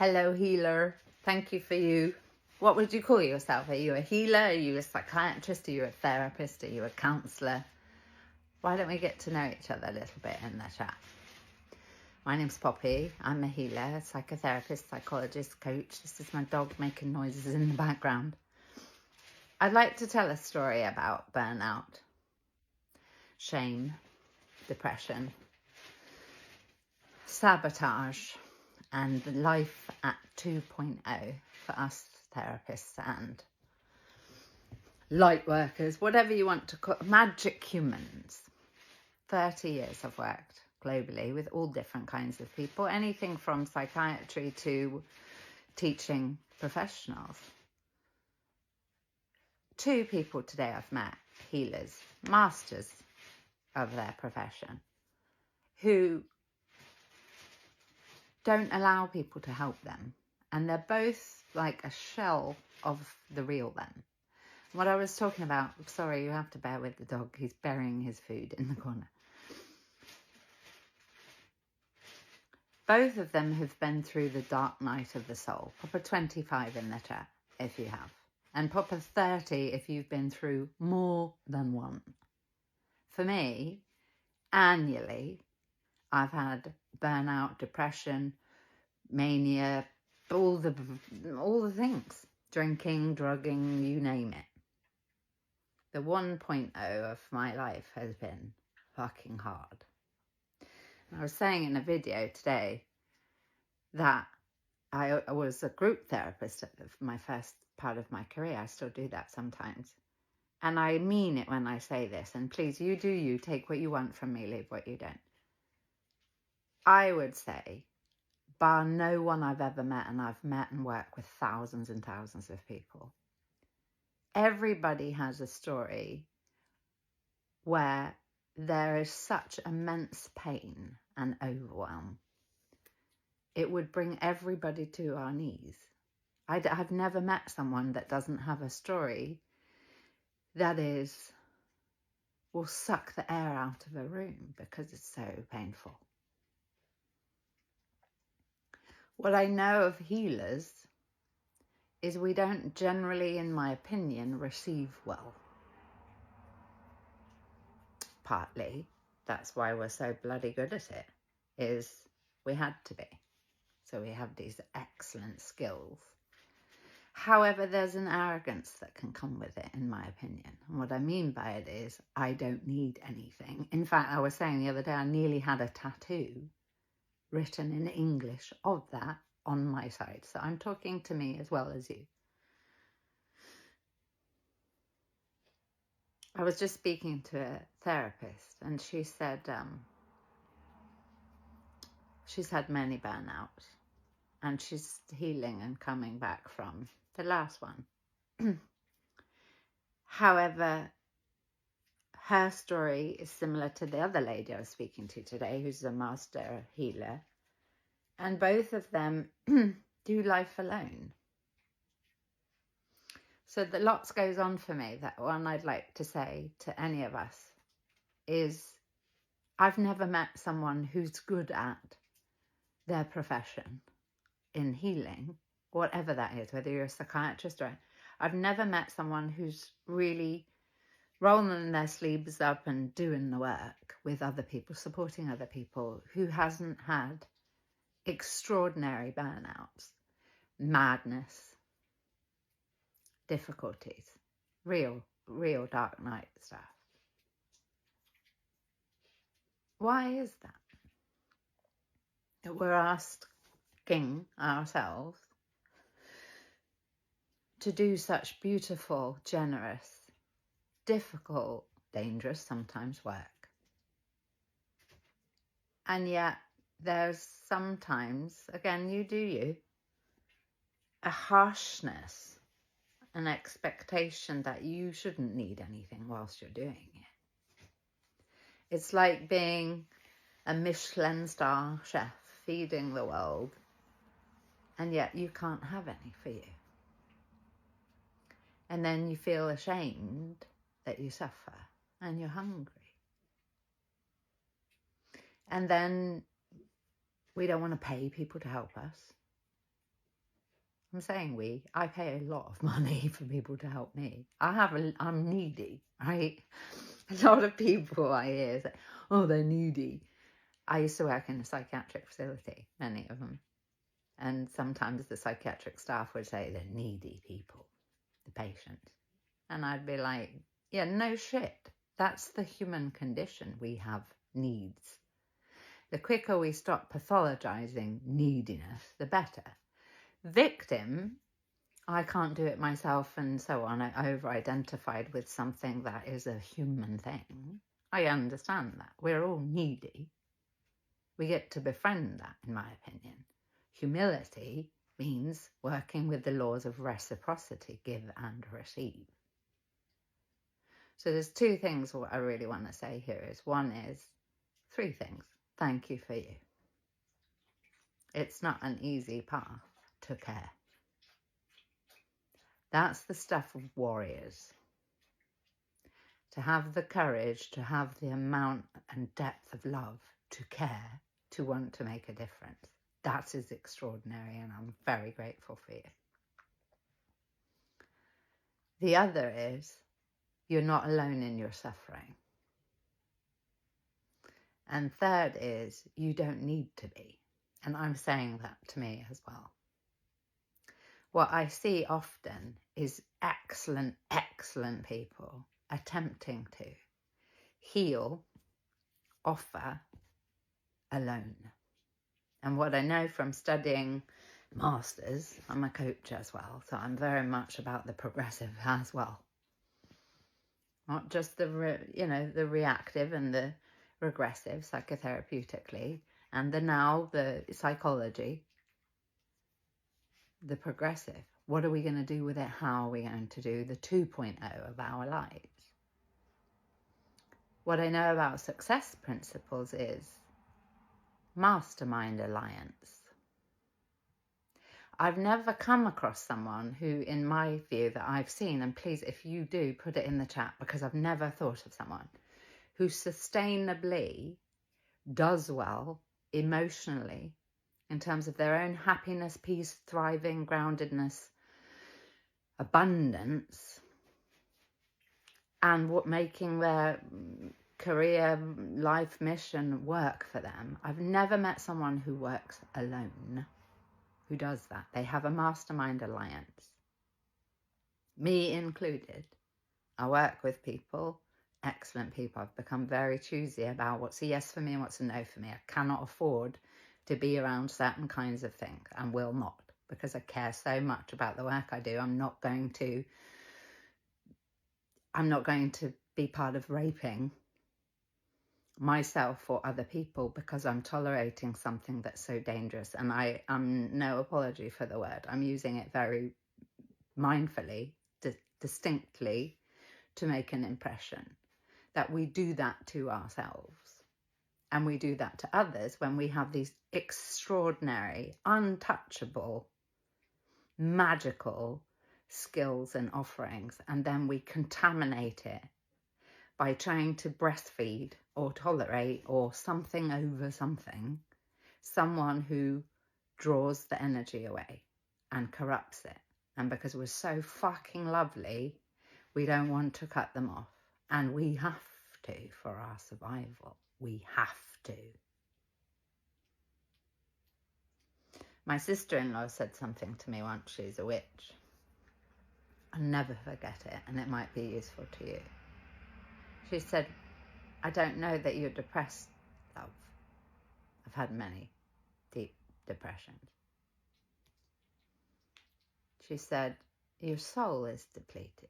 Hello, healer. Thank you for you. What would you call yourself? Are you a healer? Are you a psychiatrist? Are you a therapist? Are you a counsellor? Why don't we get to know each other a little bit in the chat? My name's Poppy. I'm a healer, psychotherapist, psychologist, coach. This is my dog making noises in the background. I'd like to tell a story about burnout, shame, depression, sabotage, and life at 2.0 for us therapists and light workers, whatever you want to call magic humans. 30 years I've worked globally with all different kinds of people, anything from psychiatry to teaching professionals. 2 people today I've met, healers, masters of their profession, who don't allow people to help them. And they're both like a shell of the real them. What I was talking about, sorry, you have to bear with the dog. He's burying his food in the corner. Both of them have been through the dark night of the soul. Pop a 25 in the chat if you have. And pop a 30 if you've been through more than one. For me, annually, I've had burnout, depression, mania, all the things. Drinking, drugging, you name it. The 1.0 of my life has been fucking hard. I was saying in a video today that I was a group therapist at my first part of my career. I still do that sometimes. And I mean it when I say this. And please, you do you. Take what you want from me, leave what you don't. I would say, bar no one I've ever met, and I've met and worked with thousands and thousands of people, everybody has a story where there is such immense pain and overwhelm. It would bring everybody to our knees. I've never met someone that doesn't have a story that will suck the air out of a room because it's so painful. What I know of healers is we don't generally, in my opinion, receive well. Partly, that's why we're so bloody good at it, is we had to be. So we have these excellent skills. However, there's an arrogance that can come with it, in my opinion. And what I mean by it is I don't need anything. In fact, I was saying the other day, I nearly had a tattoo written in English of that on my side. So I'm talking to me as well as you. I was just speaking to a therapist and she said she's had many burnouts and she's healing and coming back from the last one. However, her story is similar to the other lady I was speaking to today, who's a master healer. And both of them do life alone. So the lots goes on for me. That one I'd like to say to any of us is I've never met someone who's good at their profession in healing, whatever that is, whether you're a psychiatrist or... I've never met someone who's really rolling their sleeves up and doing the work with other people, supporting other people, who hasn't had extraordinary burnouts, madness, difficulties, real dark night stuff. Why is that we're asking ourselves to do such beautiful, generous, difficult, dangerous sometimes work? And yet there's sometimes, again, you do you, a harshness, an expectation that you shouldn't need anything whilst you're doing it. It's like being a Michelin star chef feeding the world, and yet you can't have any for you. And then you feel ashamed that you suffer and you're hungry. And then we don't want to pay people to help us. I'm saying we. I pay a lot of money for people to help me. I'm needy, right? A lot of people I hear say, oh, they're needy. I used to work in a psychiatric facility, many of them. And sometimes the psychiatric staff would say they're needy people, the patients. And I'd be like, yeah, no shit. That's the human condition. We have needs. The quicker we stop pathologizing neediness, the better. Victim, I can't do it myself and so on. I over-identified with something that is a human thing. I understand that. We're all needy. We get to befriend that, in my opinion. Humility means working with the laws of reciprocity, give and receive. So there's two things what I really want to say here is, one is, three things. Thank you for you. It's not an easy path to care. That's the stuff of warriors. To have the courage, to have the amount and depth of love, to care, to want to make a difference. That is extraordinary, and I'm very grateful for you. The other is, you're not alone in your suffering. And third is, you don't need to be. And I'm saying that to me as well. What I see often is excellent, excellent people attempting to heal, offer, alone. And what I know from studying masters, I'm a coach as well, so I'm very much about the progressive as well. Not just the reactive and the regressive psychotherapeutically, and the psychology, the progressive. What are we going to do with it? How are we going to do the 2.0 of our lives? What I know about success principles is mastermind alliance. I've never come across someone who, in my view, that I've seen, and please, if you do, put it in the chat, because I've never thought of someone who sustainably does well emotionally in terms of their own happiness, peace, thriving, groundedness, abundance, and what making their career, life mission work for them. I've never met someone who works alone, who does that. They have a mastermind alliance. Me included. I work with people, excellent people. I've become very choosy about what's a yes for me and what's a no for me. I cannot afford to be around certain kinds of things, and will not, because I care so much about the work I do. I'm not going to be part of raping myself or other people because I'm tolerating something that's so dangerous. And I'm no apology for the word. I'm using it very mindfully, distinctly, to make an impression that we do that to ourselves. And we do that to others when we have these extraordinary, untouchable, magical skills and offerings, and then we contaminate it by trying to breastfeed or tolerate or something over something, someone who draws the energy away and corrupts it. And because we're so fucking lovely, we don't want to cut them off. And we have to for our survival. We have to. My sister-in-law said something to me once. She's a witch. I'll never forget it, and it might be useful to you. She said, I don't know that you're depressed, love. I've had many deep depressions. She said, your soul is depleted.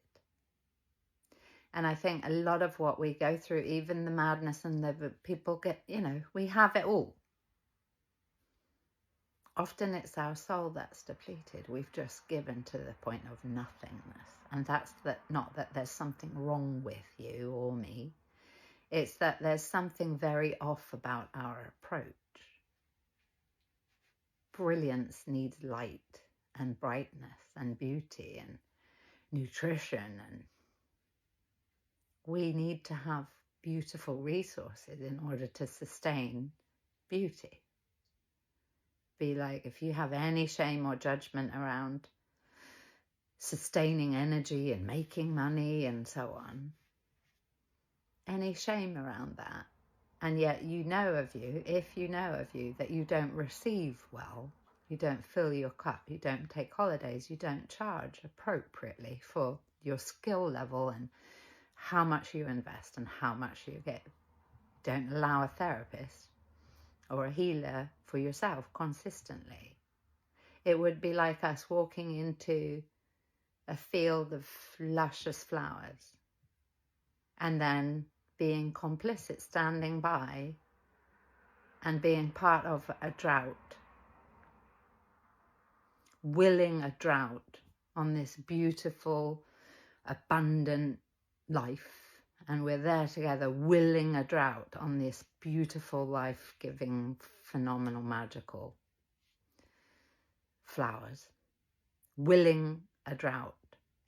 And I think a lot of what we go through, even the madness and the people get, we have it all. Often it's our soul that's depleted. We've just given to the point of nothingness. And that's not that there's something wrong with you or me. It's that there's something very off about our approach. Brilliance needs light and brightness and beauty and nutrition, and we need to have beautiful resources in order to sustain beauty. be like, if you have any shame or judgment around sustaining energy and making money and so on, any shame around that, and yet you know of you, if you know of you, that you don't receive well, you don't fill your cup, you don't take holidays, you don't charge appropriately for your skill level and how much you invest and how much you get, don't allow a therapist or a healer for yourself consistently. It would be like us walking into a field of luscious flowers and then being complicit, standing by and being part of a drought, willing a drought on this beautiful, abundant life. And we're there together, willing a drought on this beautiful, life-giving, phenomenal, magical flowers. Willing a drought.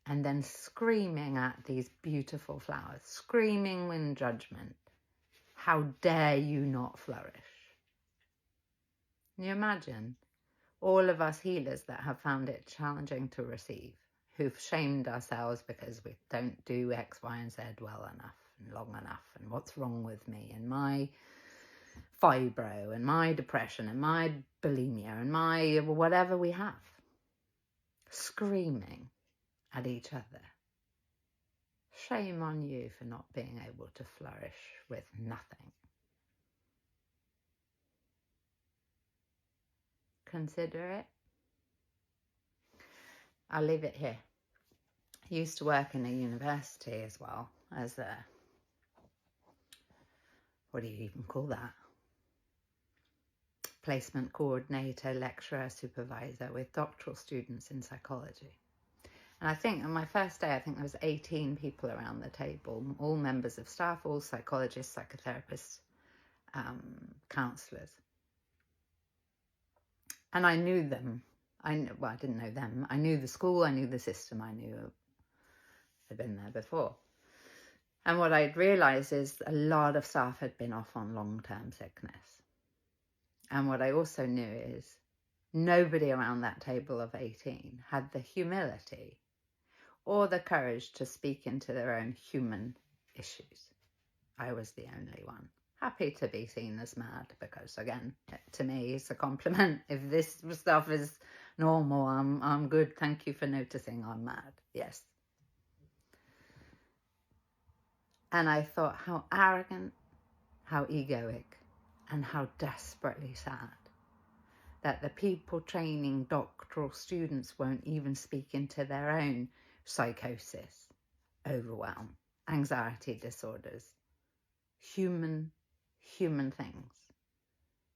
And then screaming at these beautiful flowers, screaming in judgment. How dare you not flourish? Can you imagine all of us healers that have found it challenging to receive, who've shamed ourselves because we don't do X, Y, and Z well enough and long enough, and what's wrong with me, and my fibro, and my depression, and my bulimia, and my whatever we have, screaming at each other. Shame on you for not being able to flourish with nothing. Consider it. I'll leave it here. I used to work in a university as well as a, what do you even call that? Placement coordinator, lecturer, supervisor with doctoral students in psychology. And I think on my first day, I think there was 18 people around the table, all members of staff, all psychologists, psychotherapists, counsellors. And I knew them. I didn't know them. I knew the school, I knew the system, I knew I'd been there before. And what I'd realised is a lot of staff had been off on long-term sickness. And what I also knew is nobody around that table of 18 had the humility or the courage to speak into their own human issues. I was the only one. Happy to be seen as mad because, again, to me, it's a compliment. If this stuff is normal, I'm good. Thank you for noticing I'm mad. Yes. And I thought how arrogant, how egoic, and how desperately sad that the people training doctoral students won't even speak into their own psychosis, overwhelm, anxiety disorders, human things,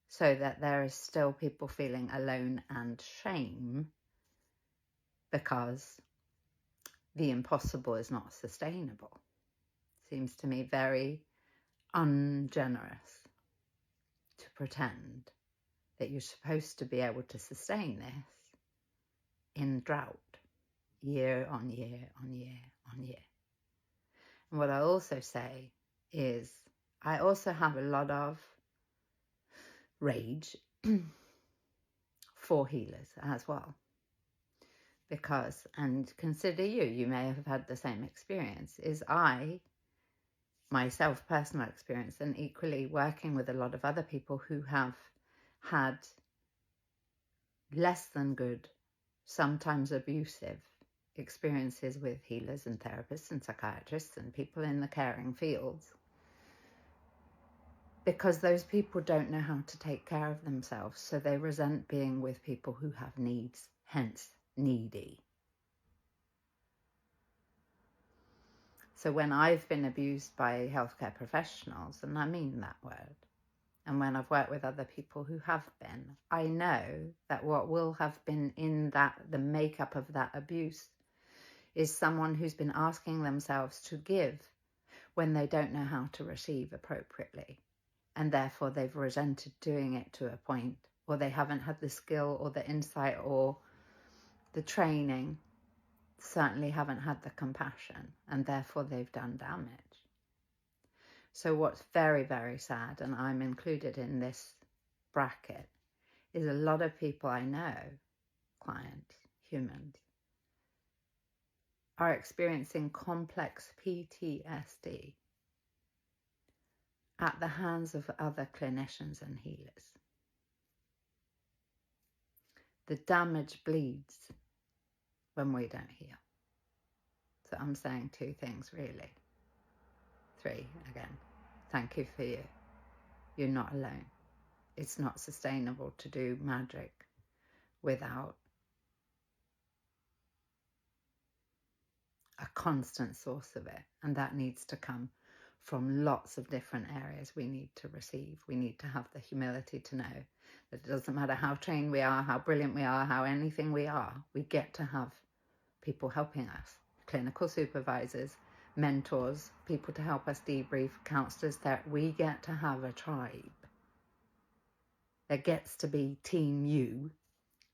so that there is still people feeling alone and shame because the impossible is not sustainable. Seems to me very ungenerous to pretend that you're supposed to be able to sustain this in drought, year on year on year on year. And what I also say is I also have a lot of rage for healers as well. Because, and consider you may have had the same experience, is myself, personal experience, and equally working with a lot of other people who have had less than good, sometimes abusive experiences with healers and therapists and psychiatrists and people in the caring fields, because those people don't know how to take care of themselves, so they resent being with people who have needs, hence needy. So when I've been abused by healthcare professionals, and I mean that word, and when I've worked with other people who have been, I know that what will have been in the makeup of that abuse is someone who's been asking themselves to give when they don't know how to receive appropriately. And therefore they've resented doing it to a point, or they haven't had the skill or the insight or the training, certainly haven't had the compassion, and therefore they've done damage. So what's very, very sad, and I'm included in this bracket, is a lot of people I know, clients, humans, are experiencing complex PTSD at the hands of other clinicians and healers. The damage bleeds when we don't heal. So I'm saying two things really. Three again. Thank you for you. You're not alone. It's not sustainable to do magic without a constant source of it. And that needs to come from lots of different areas we need to receive. We need to have the humility to know that it doesn't matter how trained we are, how brilliant we are, how anything we are, we get to have people helping us, clinical supervisors, mentors, people to help us debrief, counsellors, that we get to have a tribe. There gets to be Team You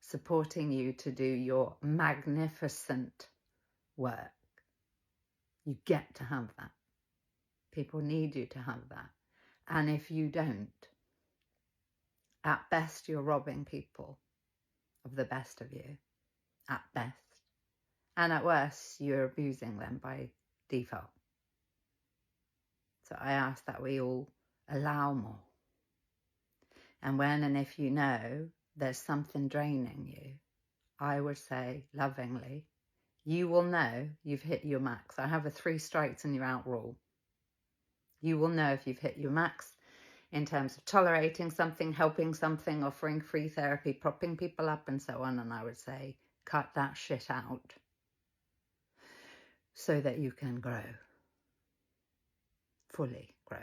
supporting you to do your magnificent work. You get to have that. People need you to have that. And if you don't, at best you're robbing people of the best of you, at best. And at worst, you're abusing them by default. So I ask that we all allow more. And when and if you know there's something draining you, I would say lovingly, you will know you've hit your max. I have a 3 strikes and you're out rule. You will know if you've hit your max in terms of tolerating something, helping something, offering free therapy, propping people up and so on. And I would say, cut that shit out so that you can grow, fully grow.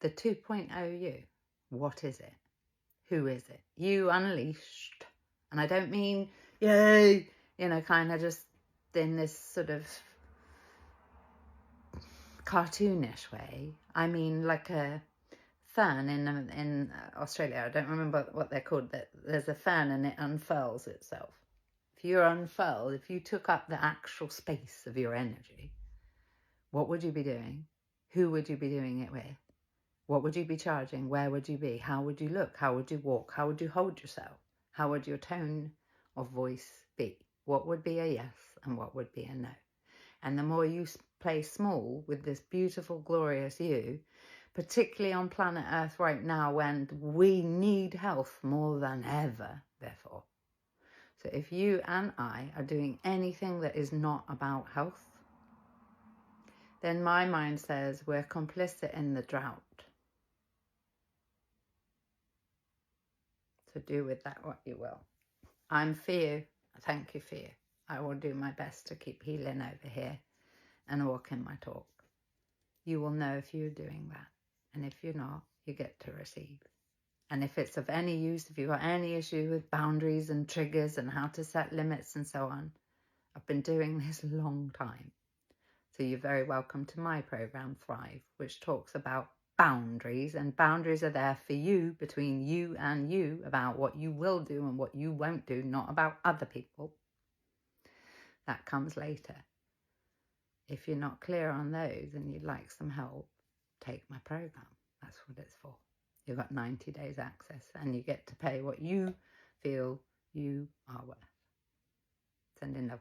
The 2.0 you, what is it? Who is it? You unleashed. And I don't mean, yay, kind of just in this sort of cartoonish way. I mean like a fern in Australia. I don't remember what they're called. There's a fern and it unfurls itself. If you're unfurled, if you took up the actual space of your energy, what would you be doing? Who would you be doing it with? What would you be charging? Where would you be? How would you look? How would you walk? How would you hold yourself? How would your tone of voice be? What would be a yes and what would be a no? And the more you play small with this beautiful, glorious you, particularly on planet Earth right now when we need health more than ever before. So if you and I are doing anything that is not about health, then my mind says we're complicit in the drought. So do with that what you will. I'm for you. Thank you for you. I will do my best to keep healing over here and walking my talk. You will know if you're doing that. And if you're not, you get to receive. And if it's of any use, if you've got any issue with boundaries and triggers and how to set limits and so on, I've been doing this a long time. So you're very welcome to my program, Thrive, which talks about boundaries. And boundaries are there for you, between you and you, about what you will do and what you won't do, not about other people. That comes later. If you're not clear on those and you'd like some help, take my program. That's what it's for. You've got 90 days access and you get to pay what you feel you are worth. Sending love.